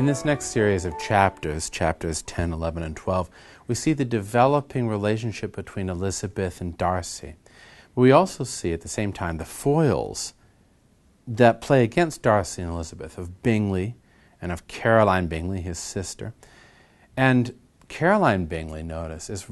In this next series of chapters 10, 11, and 12, we see the developing relationship between Elizabeth and Darcy. We also see at the same time the foils that play against Darcy and Elizabeth, of Bingley and of Caroline Bingley, his sister. And Caroline Bingley, notice, is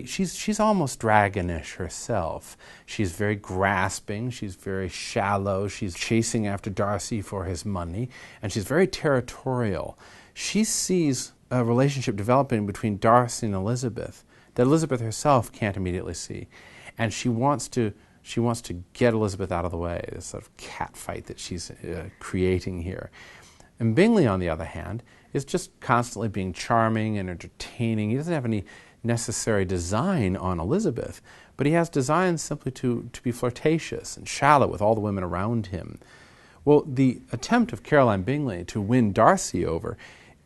she's almost dragonish herself. She's very grasping, she's very shallow, she's chasing after Darcy for his money, and she's very territorial. She sees a relationship developing between Darcy and Elizabeth that Elizabeth herself can't immediately see. And she wants to get Elizabeth out of the way, this sort of catfight that she's creating here. And Bingley, on the other hand, is just constantly being charming and entertaining. He doesn't have any necessary design on Elizabeth, but he has designs simply to be flirtatious and shallow with all the women around him. Well, the attempt of Caroline Bingley to win Darcy over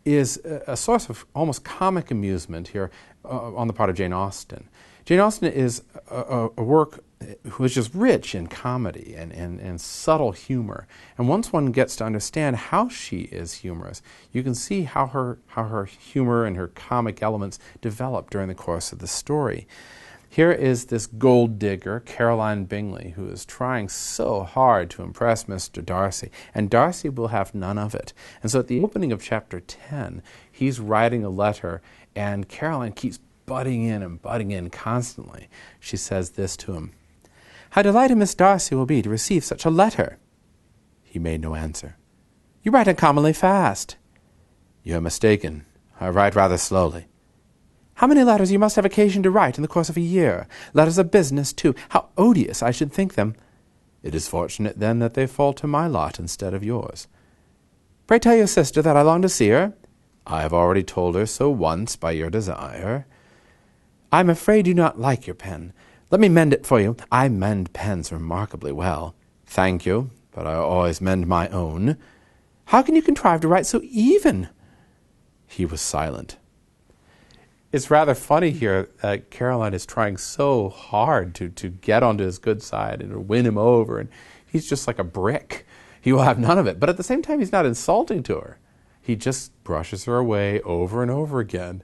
is a source of almost comic amusement here on the part of Jane Austen. Jane Austen is a work which is rich in comedy and subtle humor. And once one gets to understand how she is humorous, you can see how her humor and her comic elements develop during the course of the story. Here is this gold digger, Caroline Bingley, who is trying so hard to impress Mr. Darcy, and Darcy will have none of it. And so at the opening of chapter 10, he's writing a letter, and Caroline keeps butting in constantly. She says this to him: "How delighted Miss Darcy will be to receive such a letter." He made no answer. "You write uncommonly fast." "You are mistaken. I write rather slowly." "How many letters you must have occasion to write in the course of a year! Letters of business, too. How odious I should think them!" "It is fortunate, then, that they fall to my lot instead of yours." "Pray tell your sister that I long to see her." "I have already told her so once by your desire." "I am afraid you do not like your pen. Let me mend it for you. I mend pens remarkably well." "Thank you, but I always mend my own." "How can you contrive to write so even?" He was silent. It's rather funny here that Caroline is trying so hard to get onto his good side and to win him over, and he's just like a brick. He will have none of it. But at the same time, he's not insulting to her. He just brushes her away over and over again.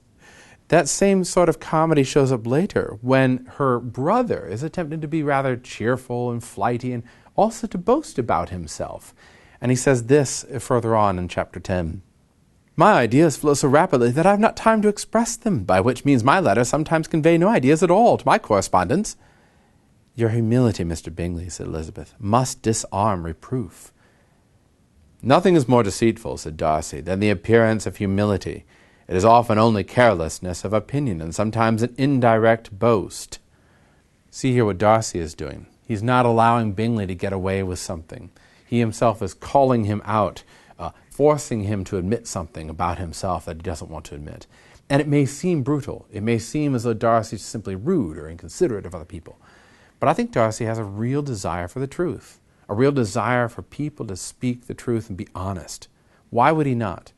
That same sort of comedy shows up later when her brother is attempting to be rather cheerful and flighty and also to boast about himself. And he says this further on in chapter 10. "My ideas flow so rapidly that I have not time to express them, by which means my letters sometimes convey no ideas at all to my correspondents." "Your humility, Mr. Bingley," said Elizabeth, "must disarm reproof." "Nothing is more deceitful," said Darcy, "than the appearance of humility. It is often only carelessness of opinion, and sometimes an indirect boast." See here what Darcy is doing. He's not allowing Bingley to get away with something. He himself is calling him out, forcing him to admit something about himself that he doesn't want to admit. And it may seem brutal. It may seem as though Darcy is simply rude or inconsiderate of other people. But I think Darcy has a real desire for the truth, a real desire for people to speak the truth and be honest. Why would he not?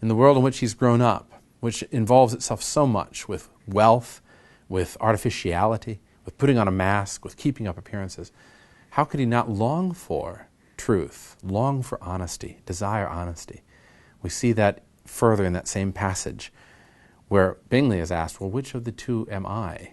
In the world in which he's grown up, which involves itself so much with wealth, with artificiality, with putting on a mask, with keeping up appearances, how could he not long for truth, long for honesty, desire honesty? We see that further in that same passage where Bingley is asked, "Well, which of the two am I?"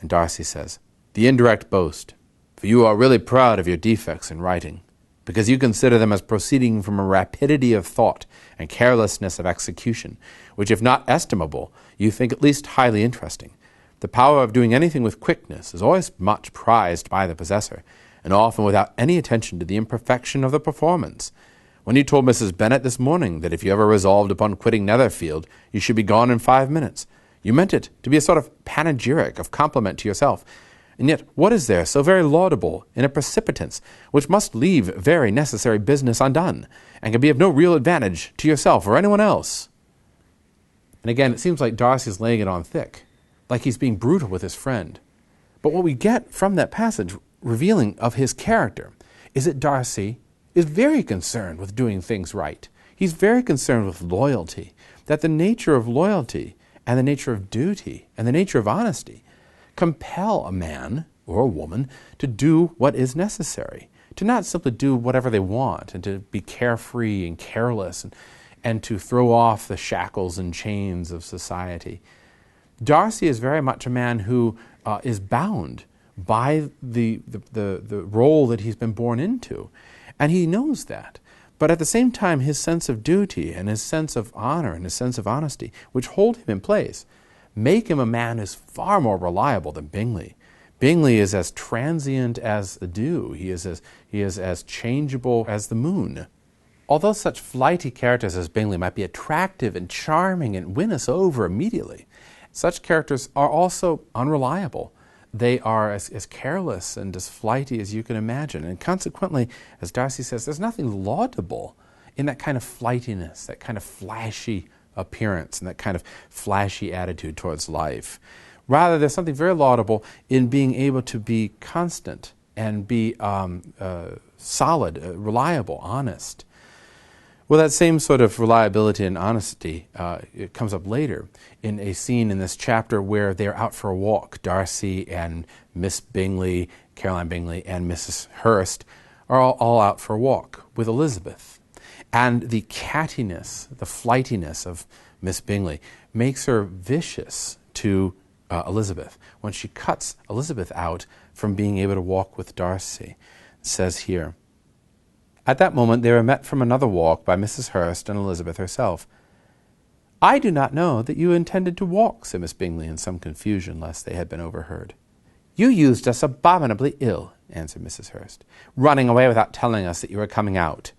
And Darcy says, "The indirect boast, for you are really proud of your defects in writing, because you consider them as proceeding from a rapidity of thought and carelessness of execution, which, if not estimable, you think at least highly interesting. The power of doing anything with quickness is always much prized by the possessor, and often without any attention to the imperfection of the performance. When you told Mrs. Bennet this morning that if you ever resolved upon quitting Netherfield, you should be gone in 5 minutes, you meant it to be a sort of panegyric of compliment to yourself. And yet what is there so very laudable in a precipitance which must leave very necessary business undone, and can be of no real advantage to yourself or anyone else?" And again, it seems like Darcy's laying it on thick, like he's being brutal with his friend. But what we get from that passage revealing of his character is that Darcy is very concerned with doing things right. He's very concerned with loyalty, that the nature of loyalty and the nature of duty and the nature of honesty compel a man or a woman to do what is necessary, to not simply do whatever they want and to be carefree and careless. and to throw off the shackles and chains of society. Darcy is very much a man who is bound by the role that he's been born into, and he knows that. But at the same time, his sense of duty and his sense of honor and his sense of honesty, which hold him in place, make him a man who's far more reliable than Bingley. Bingley is as transient as the dew. He is as changeable as the moon. Although such flighty characters as Bingley might be attractive and charming and win us over immediately, such characters are also unreliable. They are as careless and as flighty as you can imagine. And consequently, as Darcy says, there's nothing laudable in that kind of flightiness, that kind of flashy appearance, and that kind of flashy attitude towards life. Rather, there's something very laudable in being able to be constant and be solid, reliable, honest. Well, that same sort of reliability and honesty it comes up later in a scene in this chapter where they're out for a walk. Darcy and Miss Bingley, Caroline Bingley, and Mrs. Hurst are all out for a walk with Elizabeth. And the cattiness, the flightiness of Miss Bingley makes her vicious to Elizabeth when she cuts Elizabeth out from being able to walk with Darcy. It says here, "At that moment they were met from another walk by Mrs. Hurst and Elizabeth herself. 'I do not know that you intended to walk,' said Miss Bingley in some confusion lest they had been overheard. 'You used us abominably ill,' answered Mrs. Hurst, 'running away without telling us that you were coming out.'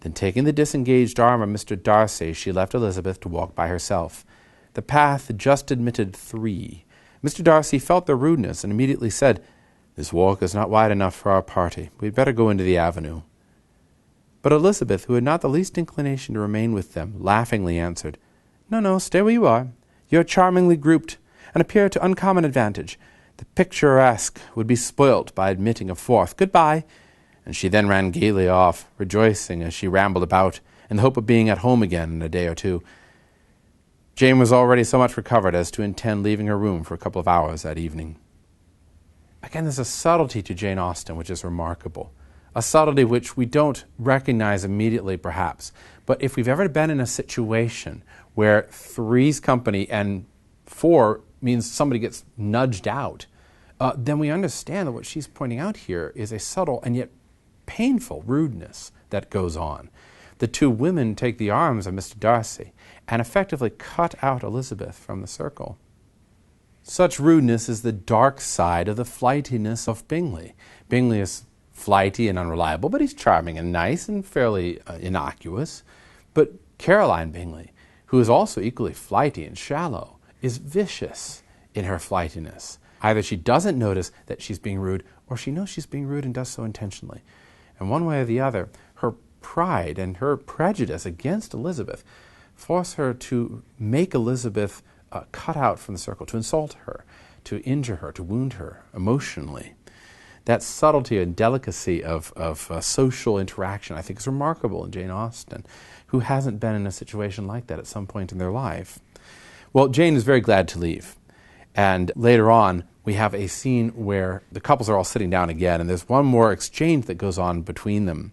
Then taking the disengaged arm of Mr. Darcy, she left Elizabeth to walk by herself. The path just admitted 3. Mr. Darcy felt their rudeness and immediately said, 'This walk is not wide enough for our party. We had better go into the avenue.' But Elizabeth, who had not the least inclination to remain with them, laughingly answered, 'No, no, stay where you are. You are charmingly grouped, and appear to uncommon advantage. The picturesque would be spoilt by admitting a fourth. Good-bye.' And she then ran gaily off, rejoicing as she rambled about, in the hope of being at home again in a day or 2. Jane was already so much recovered as to intend leaving her room for a couple of hours that evening." Again, there's a subtlety to Jane Austen which is remarkable. A subtlety which we don't recognize immediately, perhaps. But if we've ever been in a situation where 3's company and 4 means somebody gets nudged out, then we understand that what she's pointing out here is a subtle and yet painful rudeness that goes on. The 2 women take the arms of Mr. Darcy and effectively cut out Elizabeth from the circle. Such rudeness is the dark side of the flightiness of Bingley. Bingley is flighty and unreliable, but he's charming and nice and fairly innocuous. But Caroline Bingley, who is also equally flighty and shallow, is vicious in her flightiness. Either she doesn't notice that she's being rude, or she knows she's being rude and does so intentionally. And one way or the other, her pride and her prejudice against Elizabeth force her to make Elizabeth cut out from the circle, to insult her, to injure her, to wound her emotionally. That subtlety and delicacy of social interaction, I think, is remarkable in Jane Austen. Who hasn't been in a situation like that at some point in their life? Well, Jane is very glad to leave. And later on, we have a scene where the couples are all sitting down again, and there's one more exchange that goes on between them.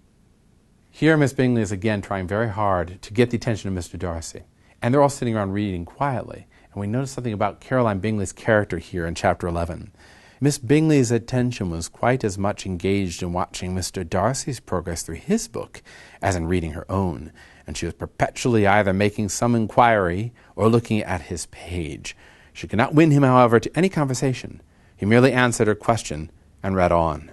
Here, Miss Bingley is again trying very hard to get the attention of Mr. Darcy. And they're all sitting around reading quietly. And we notice something about Caroline Bingley's character here in chapter 11. Miss Bingley's attention was quite as much engaged in watching Mr. Darcy's progress through his book as in reading her own, and she was perpetually either making some inquiry or looking at his page. She could not win him, however, to any conversation. He merely answered her question and read on.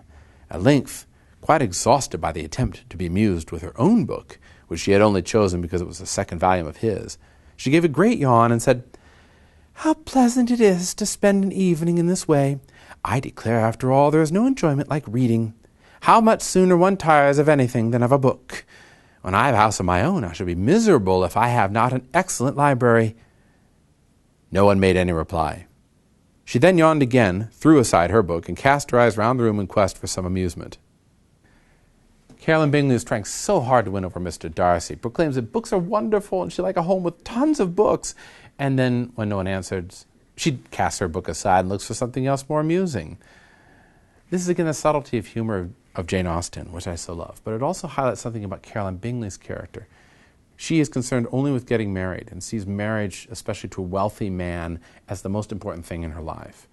At length, quite exhausted by the attempt to be amused with her own book, which she had only chosen because it was the second volume of his, she gave a great yawn and said, "How pleasant it is to spend an evening in this way. I declare, after all, there is no enjoyment like reading. How much sooner one tires of anything than of a book. When I have a house of my own, I shall be miserable if I have not an excellent library." No one made any reply. She then yawned again, threw aside her book, and cast her eyes round the room in quest for some amusement. Caroline Bingley is trying so hard to win over Mr. Darcy, proclaims that books are wonderful and she'd like a home with tons of books. And then, when no one answers, she casts her book aside and looks for something else more amusing. This is again the subtlety of humor of Jane Austen, which I so love. But it also highlights something about Caroline Bingley's character. She is concerned only with getting married and sees marriage, especially to a wealthy man, as the most important thing in her life.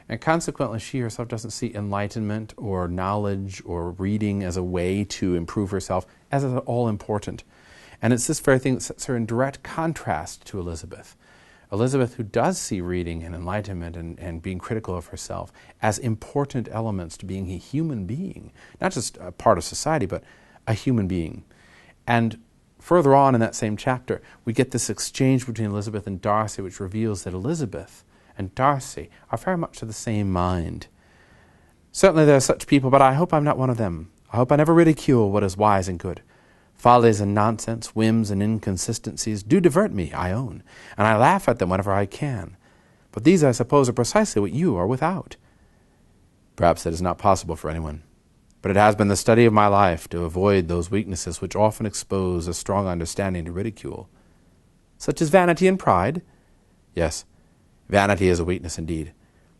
And consequently, she herself doesn't see enlightenment or knowledge or reading as a way to improve herself as at all important. And it's this very thing that sets her in direct contrast to Elizabeth. Elizabeth, who does see reading and enlightenment and being critical of herself as important elements to being a human being, not just a part of society, but a human being. And further on in that same chapter, we get this exchange between Elizabeth and Darcy, which reveals that Elizabeth and Darcy are very much of the same mind. Certainly there are such people, but I hope I'm not one of them. I hope I never ridicule what is wise and good. Follies and nonsense, whims and inconsistencies do divert me, I own, and I laugh at them whenever I can. But these, I suppose, are precisely what you are without. Perhaps that is not possible for anyone, but it has been the study of my life to avoid those weaknesses which often expose a strong understanding to ridicule. Such as vanity and pride? Yes, vanity is a weakness indeed,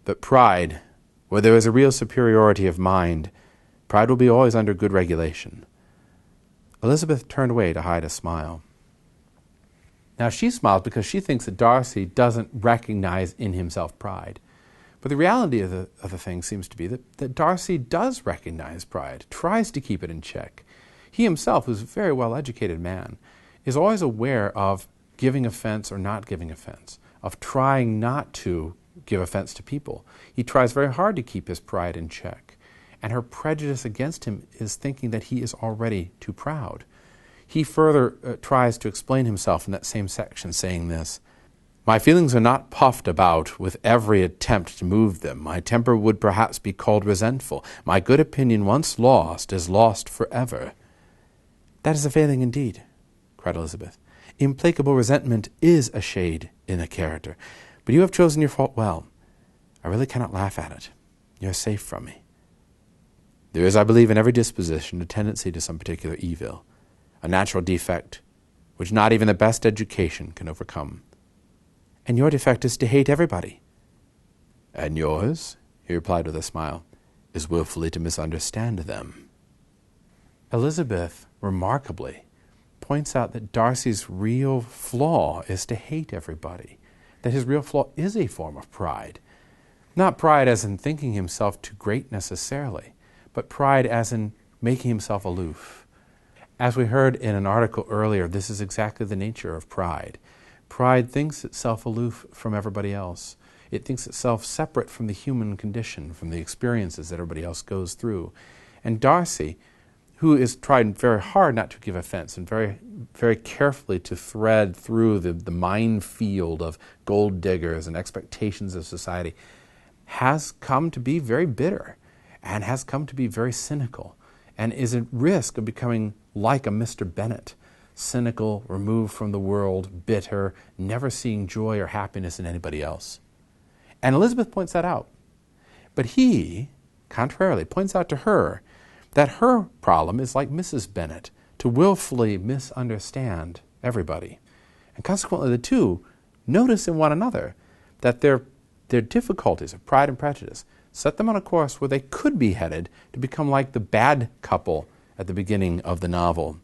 but pride, where there is a real superiority of mind, pride will be always under good regulation. Elizabeth turned away to hide a smile. Now she smiles because she thinks that Darcy doesn't recognize in himself pride. But the reality of the thing seems to be that Darcy does recognize pride, tries to keep it in check. He himself, who's a very well-educated man, is always aware of giving offense or not giving offense, of trying not to give offense to people. He tries very hard to keep his pride in check. And her prejudice against him is thinking that he is already too proud. He further tries to explain himself in that same section, saying this: "My feelings are not puffed about with every attempt to move them. My temper would perhaps be called resentful. My good opinion once lost is lost forever." "That is a failing indeed," cried Elizabeth. "Implacable resentment is a shade in a character. But you have chosen your fault well. I really cannot laugh at it. You are safe from me. There is, I believe, in every disposition a tendency to some particular evil, a natural defect which not even the best education can overcome. And your defect is to hate everybody." "And yours," he replied with a smile, "is willfully to misunderstand them." Elizabeth, remarkably, points out that Darcy's real flaw is to hate everybody, that his real flaw is a form of pride. Not pride as in thinking himself too great necessarily, but pride as in making himself aloof. As we heard in an article earlier, this is exactly the nature of pride. Pride thinks itself aloof from everybody else. It thinks itself separate from the human condition, from the experiences that everybody else goes through. And Darcy, who is tried very hard not to give offense and very, very carefully to thread through the minefield of gold diggers and expectations of society, has come to be very bitter and has come to be very cynical and is at risk of becoming like a Mr. Bennet, cynical, removed from the world, bitter, never seeing joy or happiness in anybody else. And Elizabeth points that out. But he, contrarily, points out to her that her problem is like Mrs. Bennet, to willfully misunderstand everybody. And consequently, the two notice in one another that their difficulties of pride and prejudice set them on a course where they could be headed to become like the bad couple at the beginning of the novel.